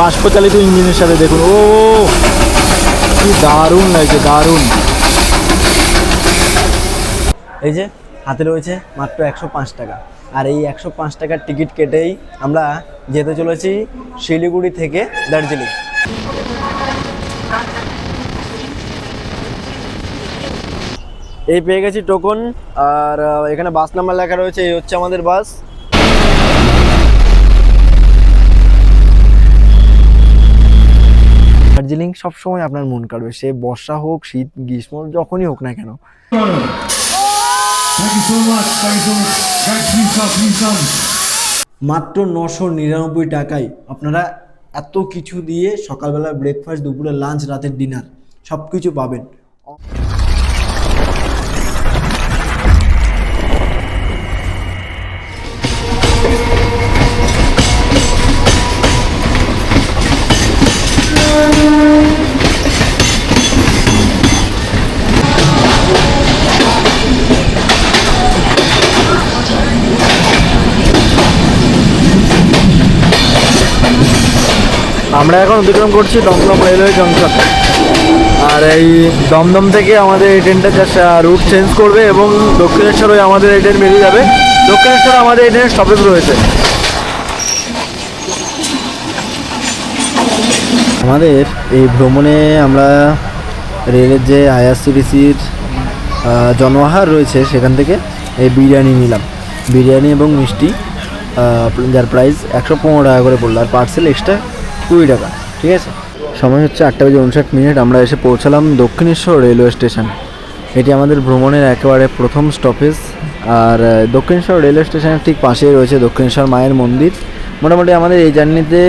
বাষ্পচালিত ইঞ্জিনের সাথে। দেখুন ও কি দারুণ লাগছে, দারুণ। এই যে হাতে রয়েছে মাত্র 105 টাকা, আর এই 105 টাকার টিকিট কেটেই আমরা যেতে চলেছি শিলিগুড়ি থেকে দার্জিলিং। এই পেয়ে গেছি টোকন, আর এখানে বাস নাম্বার লেখা রয়েছে, এই হচ্ছে আমাদের বাস। দার্জিলিং সবসময় আপনার মন কাড়বে, সে বর্ষা হোক, শীত, গ্রীষ্ম, যখনই হোক না কেন। মাত্র 999 টাকায় আপনারা এত কিছু দিয়ে সকালবেলা ব্রেকফাস্ট, দুপুরে লাঞ্চ, রাতের ডিনার সব কিছু পাবেন। আমরা এখন অতিক্রম করছি দমদম রেলওয়ে জংশন, আর এই দমদম থেকে আমাদের এই ট্রেনটা জাস্ট রুট চেঞ্জ করবে এবং দক্ষিণেশ্বর হয়ে আমাদের এই ট্রেন বেরিয়ে যাবে। দক্ষিণেশ্বরে আমাদের এই ট্রেনের স্টপেজ রয়েছে। আমাদের এই ভ্রমণে আমরা রেলের যে আইআরসিটিসির জনআহার রয়েছে সেখান থেকে এই বিরিয়ানি নিলাম, বিরিয়ানি এবং মিষ্টি, যার প্রাইস 115 টাকা করে পড়লো, আর পার্সেল এক্সট্রা 20 টাকা। ঠিক আছে, সময় হচ্ছে 8:59। আমরা এসে পৌঁছালাম দক্ষিণেশ্বর রেলওয়ে স্টেশন। এটি আমাদের ভ্রমণের একেবারে প্রথম স্টপেজ, আর দক্ষিণেশ্বর রেলওয়ে স্টেশনের ঠিক পাশেই রয়েছে দক্ষিণেশ্বর মায়ের মন্দির। মোটামুটি আমাদের এই জার্নিতে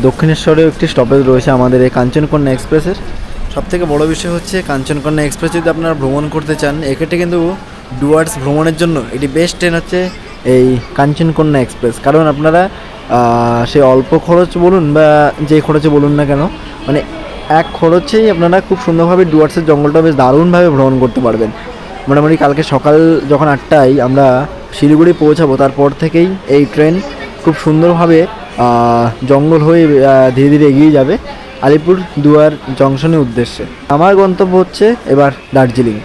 দক্ষিণেশ্বরেও একটি স্টপেজ রয়েছে আমাদের এই কাঞ্চনকন্যা এক্সপ্রেসের। সবথেকে বড় বিষয় হচ্ছে কাঞ্চনকন্যা এক্সপ্রেস যদি আপনারা ভ্রমণ করতে চান, এক্ষেত্রে কিন্তু ডুয়ার্স ভ্রমণের জন্য এটি বেস্ট ট্রেন হচ্ছে এই কাঞ্চনকন্যা এক্সপ্রেস। কারণ আপনারা সে অল্প খরচ বলুন বা যে খরচে বলুন না কেন, মানে এক খরচেই আপনারা খুব সুন্দরভাবে ডুয়ার্সের জঙ্গলটা বেশ দারুণভাবে ভ্রমণ করতে পারবেন। মোটামুটি কালকে সকাল যখন 8টায় আমরা শিলিগুড়ি পৌঁছাবো, তারপর থেকেই এই ট্রেন খুব সুন্দরভাবে জঙ্গল হয়ে ধীরে ধীরে এগিয়ে যাবে আলিপুর দুয়ার জংশনের উদ্দেশ্যে। আমার গন্তব্য হচ্ছে এবার দার্জিলিং।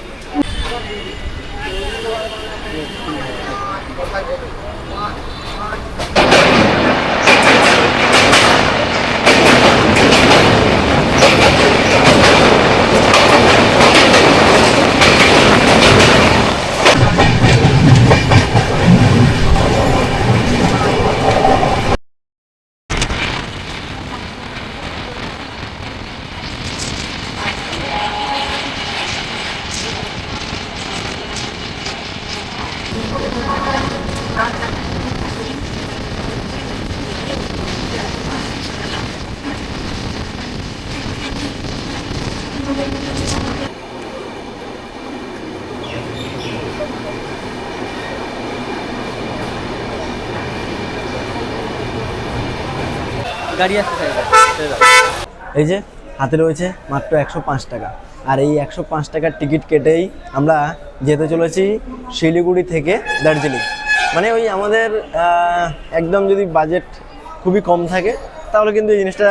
এই যে হাতে রয়েছে মাত্র 105 টাকা, আর এই 105 টাকার টিকিট কেটেই আমরা যেতে চলেছি শিলিগুড়ি থেকে দার্জিলিং। মানে ওই আমাদের একদম যদি বাজেট খুবই কম থাকে তাহলে কিন্তু এই জিনিসটা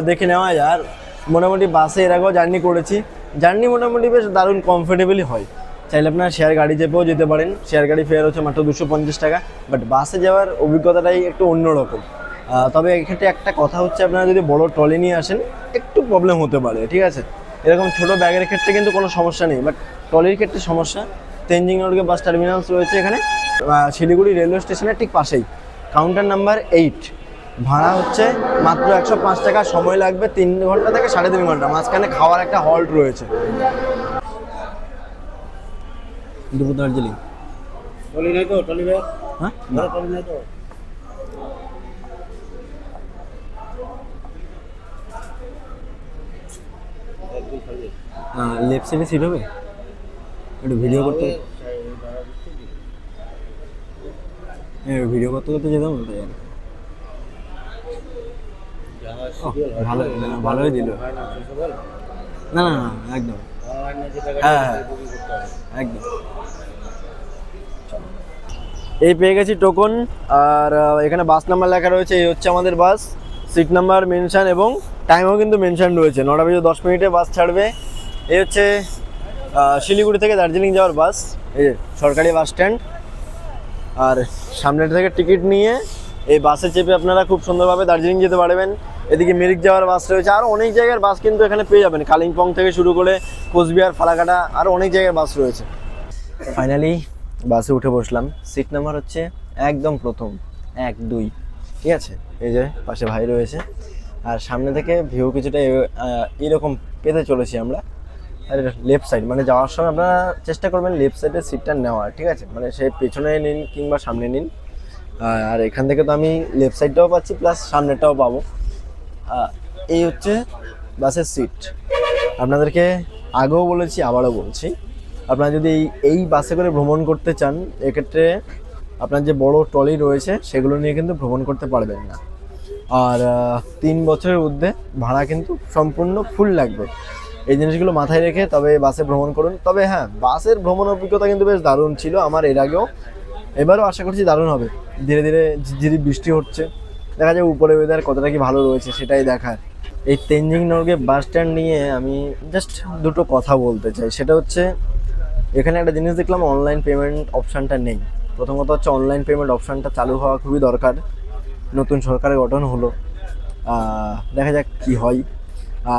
দেখে নেওয়া যায়। আর মোটামুটি বাসে এর আগেও জার্নি করেছি, জার্নি মোটামুটি বেশ দারুণ কমফোর্টেবলই হয়। চাইলে আপনারা শেয়ার গাড়ি চেপেও যেতে পারেন, শেয়ার গাড়ি ফেয়ার হচ্ছে মাত্র 250 টাকা, বাট বাসে যাওয়ার অভিজ্ঞতাটাই একটু অন্যরকম। তবে এক্ষেত্রে একটা কথা হচ্ছে, আপনারা যদি বড় ট্রলি নিয়ে আসেন একটু প্রবলেম হতে পারে। ঠিক আছে, এরকম ছোট ব্যাগের ক্ষেত্রে কিন্তু কোনো সমস্যা নেই, বাট ট্রলির ক্ষেত্রে সমস্যা। তেনজিং নরগে বাস টার্মিনালস রয়েছে এখানে শিলিগুড়ি রেলওয়ে স্টেশনের ঠিক পাশেই, কাউন্টার নাম্বার 8। ভাড়া হচ্ছে মাত্র 105 টাকা, সময় লাগবে 3 ঘন্টা থেকে 3.5 ঘন্টা, মাঝখানে খাওয়ার একটা হল্ট রয়েছে। দুপুর দার্জিলিং ট্রলি নাই তো, ট্রলি ব্যাগ হ্যাঁ ট্রলি নাই তো। লেফট সাইডে সিট হবে, একটু ভিডিও করতে, ভিডিও করতে করতে যেতাম। ভালো, ভালোই দিল। না না না একদম, হ্যাঁ হ্যাঁ একদম। এই পেয়ে গেছি টোকন, আর এখানে বাস নাম্বার লেখা রয়েছে, এই হচ্ছে আমাদের বাস সিট নাম্বার মেনশন এবং টাইমও কিন্তু মেনশন রয়েছে। 9:10 বাস ছাড়বে। এই হচ্ছে শিলিগুড়ি থেকে দার্জিলিং যাওয়ার বাস, এই সরকারি বাস স্ট্যান্ড। আর সামনের থেকে টিকিট নিয়ে এই বাসে চেপে আপনারা খুব সুন্দরভাবে দার্জিলিং যেতে পারবেন। এদিকে মিরিক যাওয়ার বাস রয়েছে, আরও অনেক জায়গার বাস কিন্তু এখানে পেয়ে যাবেন। কালিম্পং থেকে শুরু করে কোচবিহার, ফালাকাটা, আরও অনেক জায়গার বাস রয়েছে। ফাইনালি বাসে উঠে বসলাম। সিট নাম্বার হচ্ছে একদম প্রথম 1, 2, ঠিক আছে। এই যে পাশে ভাই রয়েছে, আর সামনে থেকে ভিউ কিছুটা এরকম পেতে চলেছি আমরা। আর লেফট সাইড মানে যাওয়ার সময় আপনারা চেষ্টা করবেন লেফট সাইডের সিটটা নেওয়ার, ঠিক আছে। মানে সে পেছনে নিন কিংবা সামনে নিন। আর এখান থেকে তো আমি লেফট সাইডটাও পাচ্ছি প্লাস সামনেরটাও পাবো। এই হচ্ছে বাসের সিট। আপনাদেরকে আগেও বলেছি, আবারও বলছি, আপনারা যদি এই বাসে করে ভ্রমণ করতে চান, এক্ষেত্রে আপনার যে বড় ট্রলি রয়েছে সেগুলো নিয়ে কিন্তু ভ্রমণ করতে পারবেন না। আর 3 বছরের ঊর্ধ্বে ভাড়া কিন্তু সম্পূর্ণ ফুল লাগবে। এই জিনিসগুলো মাথায় রেখে তবে বাসে ভ্রমণ করুন। তবে হ্যাঁ, বাসের ভ্রমণ অভিজ্ঞতা কিন্তু বেশ দারুণ ছিল আমার এর আগেও, এবারও আশা করছি দারুণ হবে। ধীরে ধীরে ঝিরিঝিরি বৃষ্টি হচ্ছে, দেখা যায় উপরে ওয়েদার কতটা কি ভালো রয়েছে সেটাই দেখার। এই তেনজিং নরগে বাস স্ট্যান্ড নিয়ে আমি জাস্ট দুটো কথা বলতে চাই। সেটা হচ্ছে এখানে একটা জিনিস দেখলাম, অনলাইন পেমেন্ট অপশানটা নেই। প্রথম কথা হচ্ছে অনলাইন পেমেন্ট অপশানটা চালু হওয়া খুবই দরকার। নতুন সরকারের গঠন হলো, দেখা যাক কি হয়।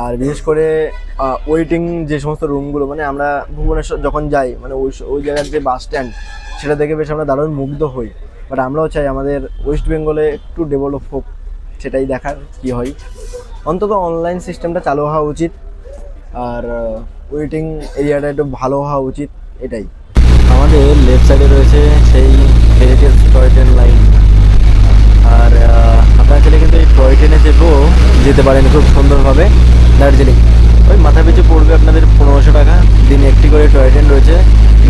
আর বিশেষ করে ওয়েটিং যে সমস্ত রুমগুলো, মানে আমরা ভুবনেশ্বর যখন যাই, মানে ওই জায়গার যে বাস স্ট্যান্ড সেটা দেখে বেশ আমরা দারুণ মুগ্ধ হই। বাট আমরাও চাই আমাদের ওয়েস্ট বেঙ্গলে একটু ডেভেলপ হোক, সেটাই দেখার কি হয়। অন্তত অনলাইন সিস্টেমটা চালু হওয়া উচিত, আর ওয়েটিং এরিয়াটা একটু ভালো হওয়া উচিত, এটাই। আমাদের লেফট সাইডে রয়েছে সেই হেরিটেজ টয় ট্রেন লাইন। আর আপনারা চাইলে কিন্তু এই টয় ট্রেনে চেপেও যেতে পারেন খুব সুন্দরভাবে দার্জিলিং। ওই মাথা পিছু পড়বে আপনাদের 1500 টাকা। দিনে একটি করে টয় ট্রেন রয়েছে।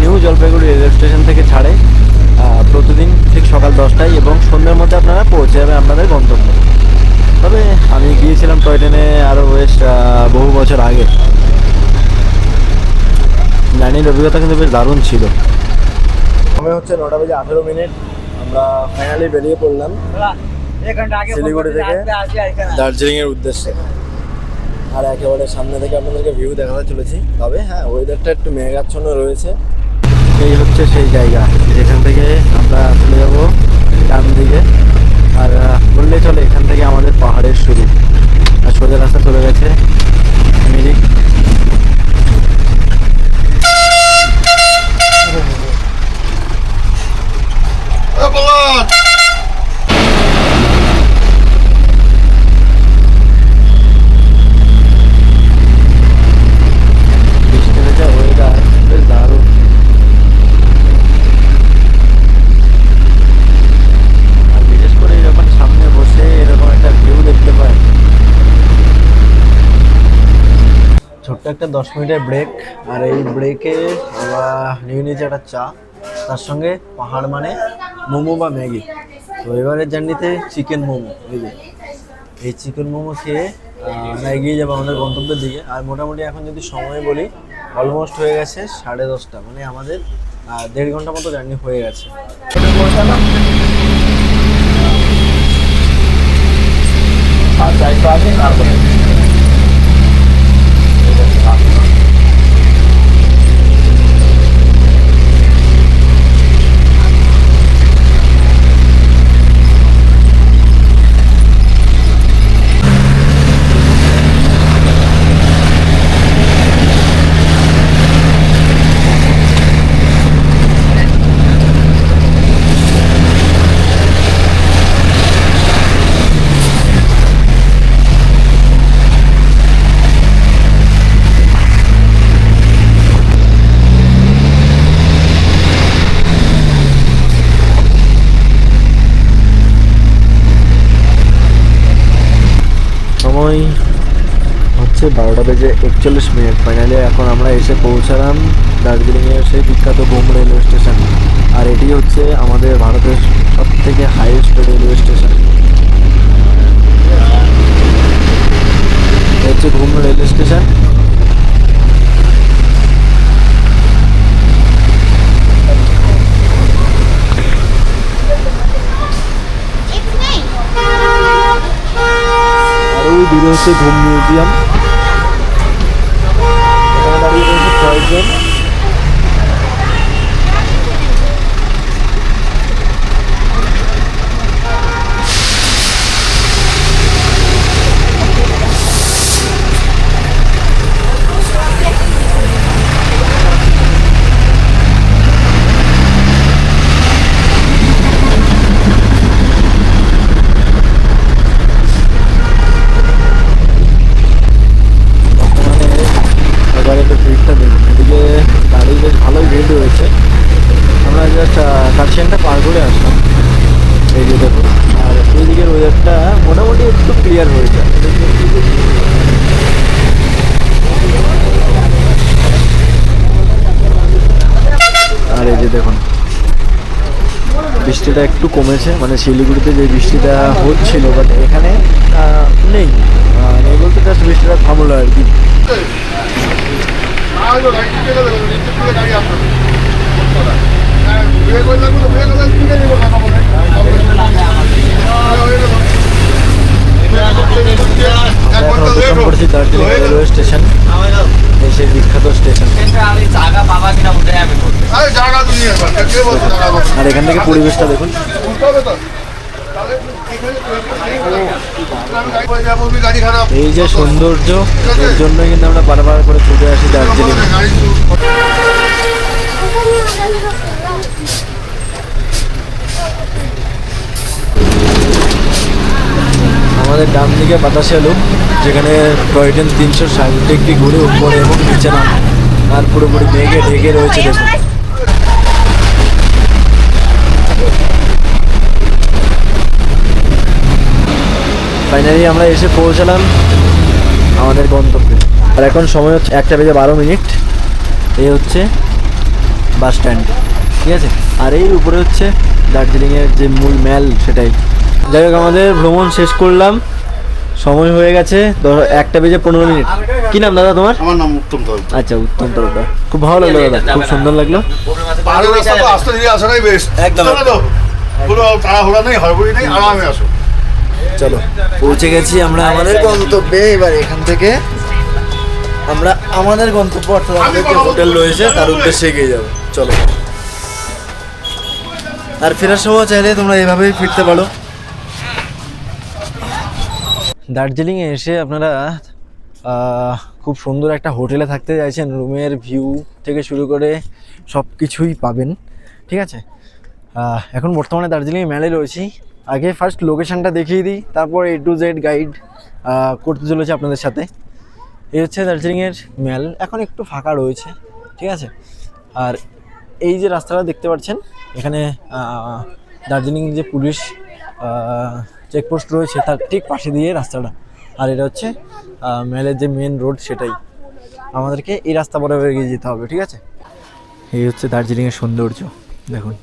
নিউ জলপাইগুড়ি রেলওয়ে স্টেশন থেকে ছাড়ে প্রতিদিন ঠিক সকাল 10টায়, এবং সন্ধ্যের মধ্যে আপনারা পৌঁছে যাবেন আপনাদের গন্তব্যে। তবে আমি গিয়েছিলাম টয় ট্রেনে আরও বেশ বহু বছর আগে। জার্নির অভিজ্ঞতা কিন্তু বেশ দারুণ ছিল। সময় হচ্ছে 9:18। আমরা ফাইনালি বেরিয়ে পড়লাম শিলিগুড়ি থেকে দার্জিলিংয়ের উদ্দেশ্যে। আর একেবারে সামনে থেকে আপনাদেরকে ভিউ দেখাতে চলেছি। তবে হ্যাঁ, ওয়েদারটা একটু মেঘাচ্ছন্ন রয়েছে। এই হচ্ছে সেই জায়গা যেখান থেকে আমরা চলে যাবো ডান দিকে। আর বললেই চলে এখান থেকে আমাদের পাহাড়ের শুরু, আর সোজা রাস্তা চলে গেছে মিরিক। একটা 10 মিনিটের ব্রেক, আর এই ব্রেকে আমরা নিয়ে নিয়েছি একটা চা, তার সঙ্গে পাহাড় মানে মোমো বা ম্যাগি। তো এবারের জার্নিতে চিকেন মোমো, এই চিকেন মোমো খেয়ে আমরা এগিয়ে যাবো আমাদের গন্তব্যের দিকে। আর মোটামুটি এখন যদি সময় বলি, অলমোস্ট হয়ে গেছে 10:30, মানে আমাদের 1.5 ঘন্টা মতো জার্নি হয়ে গেছে। সময় হচ্ছে 12:41। ফাইনালি এখন আমরা এসে পৌঁছালাম দার্জিলিংয়ের সেই বিখ্যাত ঘুম রেলওয়ে স্টেশন। আর এটি হচ্ছে আমাদের ভারতের সবথেকে হাইয়েস্ট রেলওয়ে স্টেশন। হচ্ছে ঘুম রেলওয়ে স্টেশন। দূরে হচ্ছে ঘুম মিউজিয়াম, এখানে দাঁড়িয়ে রয়েছে টয় ট্রেন। এবারে তো ভিড়টা দেখুন, এদিকে গাড়ি বেশ ভালোই ভিড় রয়েছে। আমরা জাস্ট কার্শিয়াংটা পার করে আসলাম, এই যে দেখুন। আর এইদিকের ওয়েদারটা মোটামুটি একটু ক্লিয়ার হয়েছে। আর এই যে দেখুন বৃষ্টিটা একটু কমেছে, মানে শিলিগুড়িতে যে বৃষ্টিটা হচ্ছিল বাট এখানে নেই, নেই বলতে জাস্ট বৃষ্টিটা থামলো আর কি। পড়ছি দার্জিলিং রেলওয়ে স্টেশন, দেশের বিখ্যাত স্টেশন। আর এখান থেকে পরিবেশটা দেখুন। এই যে সৌন্দর্য, এর জন্য কিন্তু আমরা বারবার করে ছুটে আসি দার্জিলিং। আমাদের ডান দিকে বাতাসে এলো, যেখানে টয় ট্রেন 360 ডিগ্রি ঘুরে উপরে এবং নিচে নাম, আর পুরোপুরি মেঘে ঢেকে রয়েছে দেখুন। ফাইনালি আমরা এসে পৌঁছালাম আমাদের গন্তব্যে। আর এখন সময় হচ্ছে 1:12। এই হচ্ছে বাস স্ট্যান্ড, ঠিক আছে। আর এই উপরে হচ্ছে দার্জিলিংয়ের যে মূল ম্যাল, সেটাই। যাই হোক, আমাদের ভ্রমণ শেষ করলাম, সময় হয়ে গেছে 1:15। কি নাম দাদা তোমার? আমার নাম উত্তম তরফদার। আচ্ছা, উত্তম তরফদার। খুব ভালো লাগলো দাদা, খুব সুন্দর লাগলো। পাহাড়ের রাস্তা তো আস্তে ধীরে আসাটাই বেস্ট। একদম। কোনো তাড়াহুড়া নেই, হড়বড়ি নেই, আরামে আসো। চলো, পৌঁছে গেছি আমরা আমাদের গন্তব্যে। এবার এখান থেকে আমরা আমাদের গন্তব্য, অর্থাৎ আমাদের যে হোটেল রয়েছে তার উদ্দেশ্যে এগিয়ে যাবো। চলো। আর ফেরার সময় চাইলে তোমরা এভাবেই ফিরতে পারো। দার্জিলিংয়ে এসে আপনারা খুব সুন্দর একটা হোটেলে থাকতে চাইছেন, রুমের ভিউ থেকে শুরু করে সব কিছুই পাবেন, ঠিক আছে। এখন বর্তমানে দার্জিলিংয়ে ম্যালে রয়েছি। আগে ফার্স্ট লোকেশানটা দেখিয়ে দিই, তারপর A to Z গাইড করতে চলেছে আপনাদের সাথে। এই হচ্ছে দার্জিলিংয়ের ম্যাল, এখন একটু ফাঁকা রয়েছে, ঠিক আছে। আর এই যে রাস্তাটা দেখতে পাচ্ছেন, এখানে দার্জিলিং যে পুলিশ চেকপোস্ট রয়েছে তার ঠিক পাশে দিয়ে রাস্তাটা। আর এটা হচ্ছে ম্যালের যে মেন রোড, সেটাই। আমাদেরকে এই রাস্তা বরাবর এগিয়ে যেতে হবে, ঠিক আছে। এই হচ্ছে দার্জিলিংয়ের সৌন্দর্য দেখুন।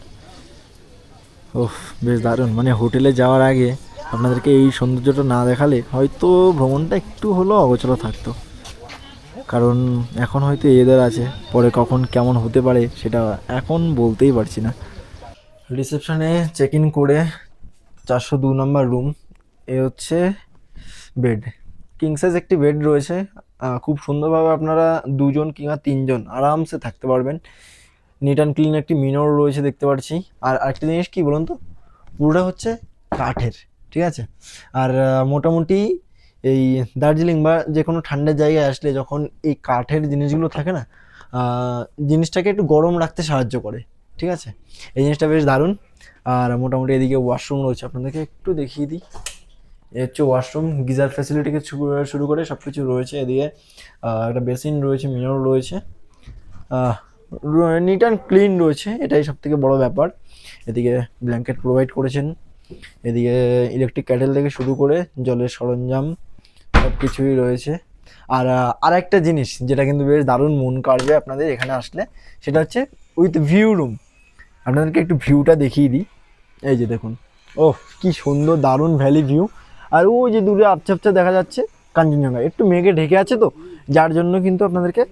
ওহ, বেশ দারুণ। মানে হোটেলে যাওয়ার আগে আপনাদেরকে এই সৌন্দর্যটা না দেখালে হয়তো ভ্রমণটা একটু হলেও অগোচর থাকতো, কারণ এখন হয়তো এদের আছে, পরে কখন কেমন হতে পারে সেটা এখন বলতেই পারছি না। রিসেপশনে চেক ইন করে 402 নম্বর রুম। এ হচ্ছে বেড, কিং সাইজ একটি বেড রয়েছে। খুব সুন্দরভাবে আপনারা 2জন কিংবা 3জন আরামসে থাকতে পারবেন। নিট অ্যান্ড ক্লিন একটি মিনর রয়েছে দেখতে পাচ্ছি। আর আরেকটা জিনিস কি বলুন তো, পুরোটা হচ্ছে কাঠের, ঠিক আছে। আর মোটামুটি এই দার্জিলিং বা যে কোনো ঠান্ডার জায়গায় আসলে যখন এই কাঠের জিনিসগুলো থাকে না, জিনিসটাকে একটু গরম রাখতে সাহায্য করে, ঠিক আছে। এই জিনিসটা বেশ দারুণ। আর মোটামুটি এদিকে ওয়াশরুম রয়েছে, আপনাদেরকে একটু দেখিয়ে দিই। এ হচ্ছে ওয়াশরুম, গিজার ফ্যাসিলিটিকে শুরু করে সব কিছু রয়েছে। এদিকে একটা বেসিন রয়েছে, মিরর রয়েছে, নিট অ্যান্ড ক্লিন রয়েছে, এটাই সব থেকে বড়ো ব্যাপার। এদিকে ব্ল্যাঙ্কেট প্রোভাইড করেছেন। এদিকে ইলেকট্রিক ক্যাটেল থেকে শুরু করে জলের সরঞ্জাম সব কিছুই রয়েছে। আর একটা জিনিস যেটা কিন্তু বেশ দারুণ মন কাড়বে আপনাদের এখানে আসলে, সেটা হচ্ছে উইথ ভিউ রুম। আপনাদেরকে একটু ভিউটা দেখিয়ে দিই। এই যে দেখুন, ওহ কি সুন্দর দারুণ ভ্যালি ভিউ। আর ওই যে দূরে আবছা আবছা দেখা যাচ্ছে কাঞ্চনজঙ্ঘা, একটু মেঘে ঢেকে আছে তো, যার জন্য কিন্তু আপনাদেরকে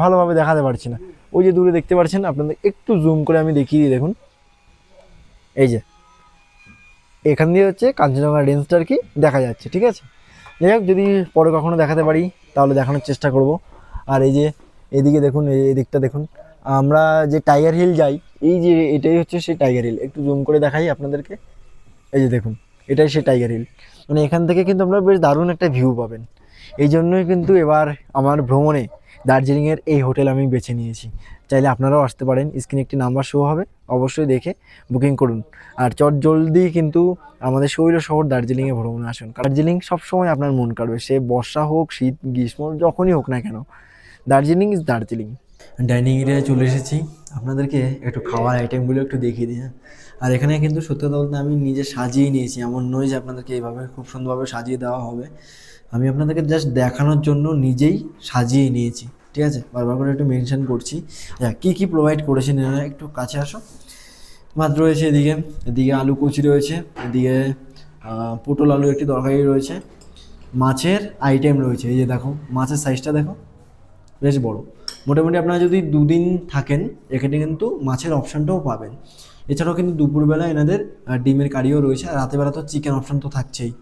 ভালোভাবে দেখাতে পারছি না। ওই যে দূরে দেখতে পাচ্ছেন, আপনাদের একটু জুম করে আমি দেখিয়ে দিই। দেখুন, এই যে এখান দিয়ে হচ্ছে কাঞ্চনজঙ্ঘা রেঞ্জটা আর কি দেখা যাচ্ছে, ঠিক আছে। যাই হোক, যদি পরে কখনো দেখাতে পারি তাহলে দেখানোর চেষ্টা করব। আর এই যে এদিকে দেখুন, এই দিকটা দেখুন, আমরা যে টাইগার হিল যাই, এই যে এটাই হচ্ছে সেই টাইগার হিল। একটু জুম করে দেখাই আপনাদেরকে, এই যে দেখুন, এটাই সেই টাইগার হিল। মানে এখান থেকে কিন্তু আপনারা বেশ দারুণ একটা ভিউ পাবেন। এই জন্যই কিন্তু এবার আমার ভ্রমণে দার্জিলিংয়ের এই হোটেল আমি বেছে নিয়েছি। চাইলে আপনারাও আসতে পারেন, স্ক্রিনে একটি নাম্বার শো হবে, অবশ্যই দেখে বুকিং করুন। আর চট জলদি কিন্তু আমাদের শৈল শহর দার্জিলিংয়ে ভ্রমণে আসুন। দার্জিলিং সবসময় আপনার মন কাড়বে, সে বর্ষা হোক, শীত, গ্রীষ্ম, যখনই হোক না কেন, দার্জিলিং ইজ দার্জিলিং। ডাইনিং এরিয়ায় চলে এসেছি, আপনাদেরকে একটু খাওয়ার আইটেমগুলো একটু দেখিয়ে দিই। হ্যাঁ, আর এখানে কিন্তু সত্যি কথা বলতে আমি নিজে সাজিয়ে নিয়েছি, এমন নয় যে আপনাদেরকে এইভাবে খুব সুন্দরভাবে সাজিয়ে দেওয়া হবে। আমি আপনাদেরকে জাস্ট দেখানোর জন্য নিজেই সাজিয়ে নিয়েছি, ঠিক আছে? বারবার করে একটু মেনশন করছি কী কী প্রোভাইড করেছেন এনারা। একটু কাছে আসো। ভাত রয়েছে এদিকে, এদিকে আলু কুচি রয়েছে, এদিকে পটল আলু একটি তরকারি রয়েছে, মাছের আইটেম রয়েছে। এই যে দেখো, মাছের সাইজটা দেখো, বেশ বড়। মোটামুটি আপনারা যদি 2 দিন থাকেন এখানে কিন্তু মাছের অপশানটাও পাবেন। এছাড়াও কিন্তু দুপুরবেলা এনাদের ডিমের কারিও রয়েছে, আর রাতেরবেলা তো চিকেন অপশান তো থাকছেই।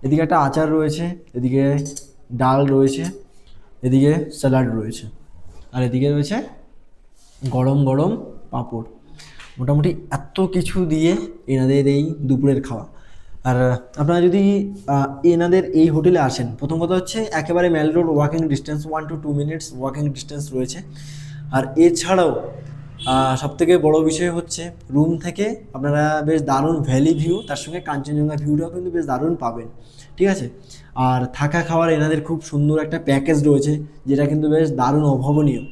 এদিকে একটা আচার রয়েছে, এদিকে ডাল রয়েছে, এদিকে স্যালাড রয়েছে, আর এদিকে রয়েছে গরম গরম পাঁপড়। মোটামুটি এত কিছু দিয়ে এনাদের এই দুপুরের খাওয়া। আর আপনারা যদি এনাদের এই হোটেলে আসেন, প্রথম কথা হচ্ছে একেবারে mall road walking distance, 1 to 2 minutes walking distance রয়েছে। আর এছাড়াও সবথেকে বড় বিষয় হচ্ছে রুম থেকে আপনারা বেশ দারুণ ভ্যালি ভিউ, তার সঙ্গে কাঞ্চনজঙ্ঘা ভিউটাও কিন্তু বেশ দারুণ পাবেন, ঠিক আছে? আর থাকা খাওয়ার এনাদের খুব সুন্দর একটা প্যাকেজ রয়েছে, যেটা কিন্তু বেশ দারুণ অভাবনীয়।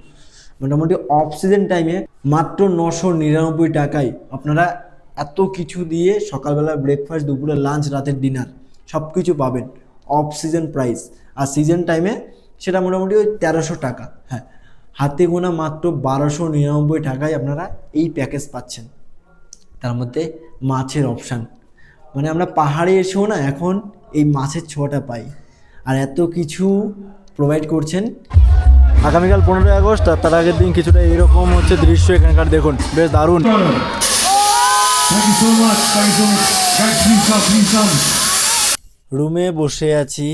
মোটামুটি অফ সিজন টাইমে মাত্র 999 টাকায় আপনারা এত কিছু দিয়ে সকালবেলা ব্রেকফাস্ট, দুপুরে লাঞ্চ, রাতের ডিনার সব কিছু পাবেন অফ সিজন প্রাইস। আর সিজন টাইমে সেটা মোটামুটি ওই 1300 টাকা। হ্যাঁ, হাতে গোনা মাত্র 1299 টাকায় আপনারা এই প্যাকেজ পাচ্ছেন। তার মধ্যে মাছের অপশান, মানে আমরা পাহাড়ে এসেও না এখন এই মাছের ছোঁয়াটা পাই। আর এত কিছু প্রোভাইড করছেন। আগামীকাল 15ই আগস্ট, আর তার আগের দিন কিছুটা এরকম হচ্ছে দৃশ্য এখানকার, দেখুন বেশ দারুণ। রুমে বসে আছি,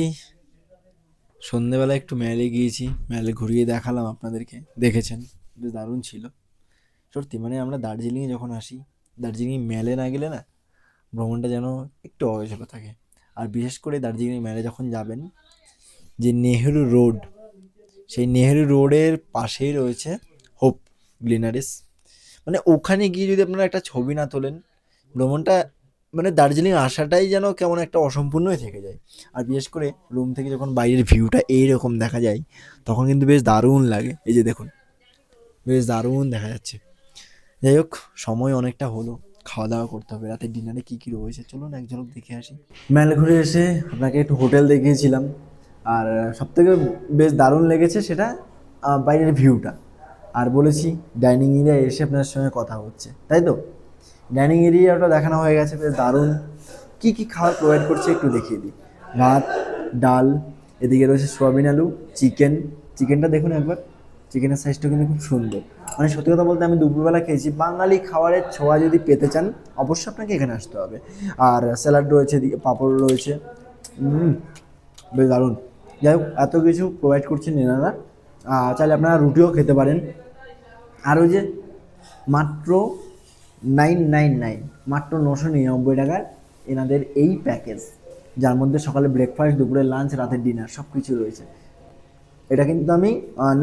সন্ধেবেলা একটু ম্যালে গিয়েছি, ম্যালে ঘুরিয়ে দেখালাম আপনাদেরকে, দেখেছেন বেশ দারুণ ছিল সত্যি। মানে আমরা দার্জিলিংয়ে যখন আসি, দার্জিলিং ম্যালে না গেলে না ভ্রমণটা যেন একটু অগোছালো থাকে। আর বিশেষ করে দার্জিলিং ম্যালে যখন যাবেন, যে নেহেরু রোড, সেই নেহেরু রোডের পাশেই রয়েছে হোপ গ্লিনারিস। মানে ওখানে গিয়ে যদি আপনারা একটা ছবি না তোলেন, ভ্রমণটা মানে দার্জিলিং আসাটাই যেন কেমন একটা অসম্পূর্ণই থেকে যায়। আর বিশেষ করে রুম থেকে যখন বাইরের ভিউটা এইরকম দেখা যায়, তখন কিন্তু বেশ দারুণ লাগে। এই যে দেখুন, বেশ দারুণ দেখা যাচ্ছে। যাই হোক, সময় অনেকটা হলো, খাওয়া দাওয়া করতে হবে। রাতের ডিনারে কী কী রয়েছে চলুন এক ঝলক দেখে আসি। ম্যাল ঘুরে এসে আপনাকে একটু হোটেল দেখিয়েছিলাম, আর সবথেকে বেশ দারুণ লেগেছে সেটা বাইরের ভিউটা। আর বলেছি ডাইনিং এরিয়ায় এসে আপনার সঙ্গে কথা হচ্ছে, তাই তো? ডাইনিং এরিয়াটা দেখানো হয়ে গেছে, বেশ দারুণ। কী কী খাবার প্রোভাইড করছে একটু দেখিয়ে দিই। ভাত, ডাল, এদিকে রয়েছে সোয়াবিন আলু, চিকেন। চিকেনটা দেখুন একবার, চিকেনের সাইজটা কিন্তু খুব সুন্দর। মানে সত্যি কথা বলতে আমি দুপুরবেলা খেয়েছি। বাঙালি খাবারের ছোঁয়া যদি পেতে চান, অবশ্যই আপনাকে এখানে আসতে হবে। আর স্যালাড রয়েছে, এদিকে পাঁপড় রয়েছে, বেশ দারুণ। যাই হোক, এত কিছু প্রোভাইড করছেন এনারা। চাইলে আপনারা রুটিও খেতে পারেন। আর ওই যে মাত্র 999, মাত্র 999 টাকার এনাদের এই প্যাকেজ, যার মধ্যে সকালে ব্রেকফাস্ট, দুপুরে লাঞ্চ, রাতের ডিনার সব কিছু রয়েছে। এটা কিন্তু আমি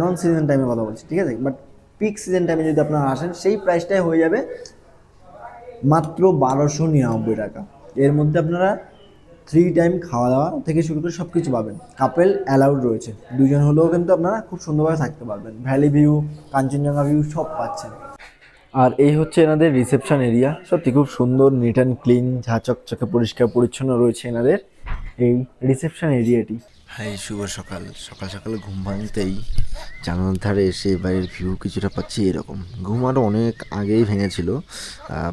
নন সিজন টাইমে কথা বলছি, ঠিক আছে? বাট পিক সিজন টাইমে যদি আপনারা আসেন, সেই প্রাইসটাই হয়ে যাবে মাত্র 1299 টাকা। এর মধ্যে আপনারা 3 টাইম খাওয়া দাওয়া থেকে শুরু করে সব কিছু পাবেন। কাপেল অ্যালাউড রয়েছে, 2জন হলেও কিন্তু আপনারা খুব সুন্দরভাবে থাকতে পারবেন। ভ্যালি ভিউ, কাঞ্চনজঙ্ঘা ভিউ সব পাচ্ছেন। আর এই হচ্ছে এনাদের রিসেপশন এরিয়া, সত্যি খুব সুন্দর, নিট অ্যান্ড ক্লিন, ঝা চকচকে পরিষ্কার পরিচ্ছন্ন রয়েছে এনাদের এই রিসেপশন এরিয়াটি। হাই, শুভ সকাল। সকাল সকাল ঘুম ভাঙতেই জানালার ধারে এসে বাইরের ভিউ কিছুটা পাচ্ছি এরকম। ঘুম আরও অনেক আগেই ভেঙেছিল,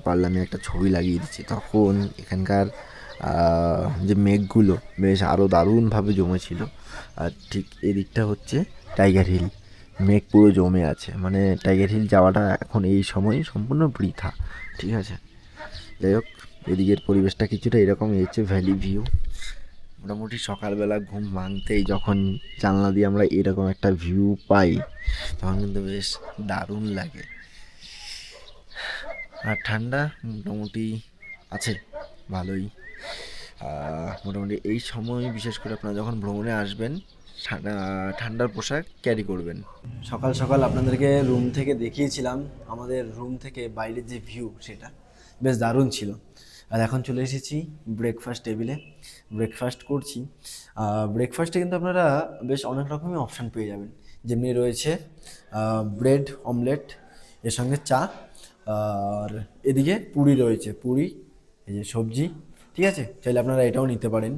পারলে আমি একটা ছবি লাগিয়ে দিচ্ছি। তখন এখানকার যে মেঘগুলো বেশ আরও দারুণভাবে জমেছিল। আর ঠিক এদিকটা হচ্ছে টাইগার হিল, মেঘ পুরো জমে আছে। মানে টাইগার হিল যাওয়াটা এখন এই সময় সম্পূর্ণ বৃথা, ঠিক আছে? যাই হোক, এদিকের পরিবেশটা কিছুটা এরকম। এই হচ্ছে ভ্যালি ভিউ, মোটামুটি সকালবেলা ঘুম ভাঙতেই যখন জানলা দিয়ে আমরা এরকম একটা ভিউ পাই তখন কিন্তু বেশ দারুণ লাগে। আর ঠান্ডা মোটামুটি আছে ভালোই। মোটামুটি এই সময় বিশেষ করে আপনারা যখন ভ্রমণে আসবেন ঠান্ডার পোশাক ক্যারি করবেন। সকাল সকাল আপনাদেরকে রুম থেকে দেখিয়েছিলাম আমাদের রুম থেকে বাইরের যে ভিউ, সেটা বেশ দারুণ ছিল। আর এখন চলে এসেছি ব্রেকফাস্ট টেবিলে, ব্রেকফাস্ট করছি। ব্রেকফাস্টে কিন্তু আপনারা বেশ অনেক রকমই অপশান পেয়ে যাবেন, যেমনি রয়েছে ব্রেড অমলেট, এর সঙ্গে চা, আর এদিকে পুরি রয়েছে, পুরি, এই যে সবজি, ঠিক আছে, চাইলে আপনারা এটাও নিতে পারেন।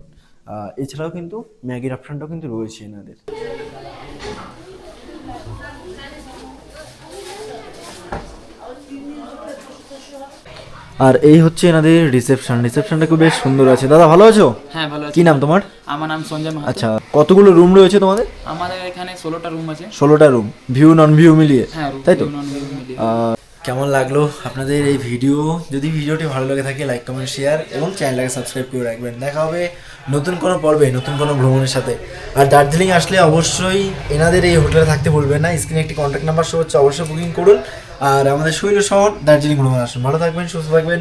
এছাড়াও কিন্তু ম্যাগির অপশানটাও কিন্তু রয়েছে এনাদের। আর এই হচ্ছে এনাদের রিসেপশনটা খুব বেশ সুন্দর আছে। দাদা ভালো আছো? হ্যাঁ ভালো আছি। কি নাম তোমার? আমার নাম সঞ্জয় মাহাতো। আচ্ছা, কতগুলো রুম রয়েছে তোমাদের? আমাদের এখানে 16টা রুম আছে। 16টা রুম, ভিউ নন ভিউ মিলিয়ে, হ্যাঁ, তাই তো? নন ভিউ মিলিয়ে। কেমন লাগলো আপনাদের এই ভিডিও? যদি ভিডিওটি ভালো লাগে থাকে লাইক কমেন্ট শেয়ার এবং চ্যানেলটাকে সাবস্ক্রাইব করে রাখবেন। দেখা হবে নতুন কোনো পর্বে নতুন কোনো ভ্রমণের সাথে। আর দার্জিলিং আসলে অবশ্যই এনাদের এই হোটেলে থাকতে ভুলবেন না। স্ক্রিনে একটি কন্ট্যাক্ট নাম্বার শো হচ্ছে, অবশ্যই বুকিং করুন। আর আমাদের শৈল শহর দার্জিলিং ভ্রমণ আসুন। ভালো থাকবেন, সুস্থ থাকবেন,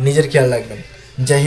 নিজের খেয়াল রাখবেন। জয় হিন্দ।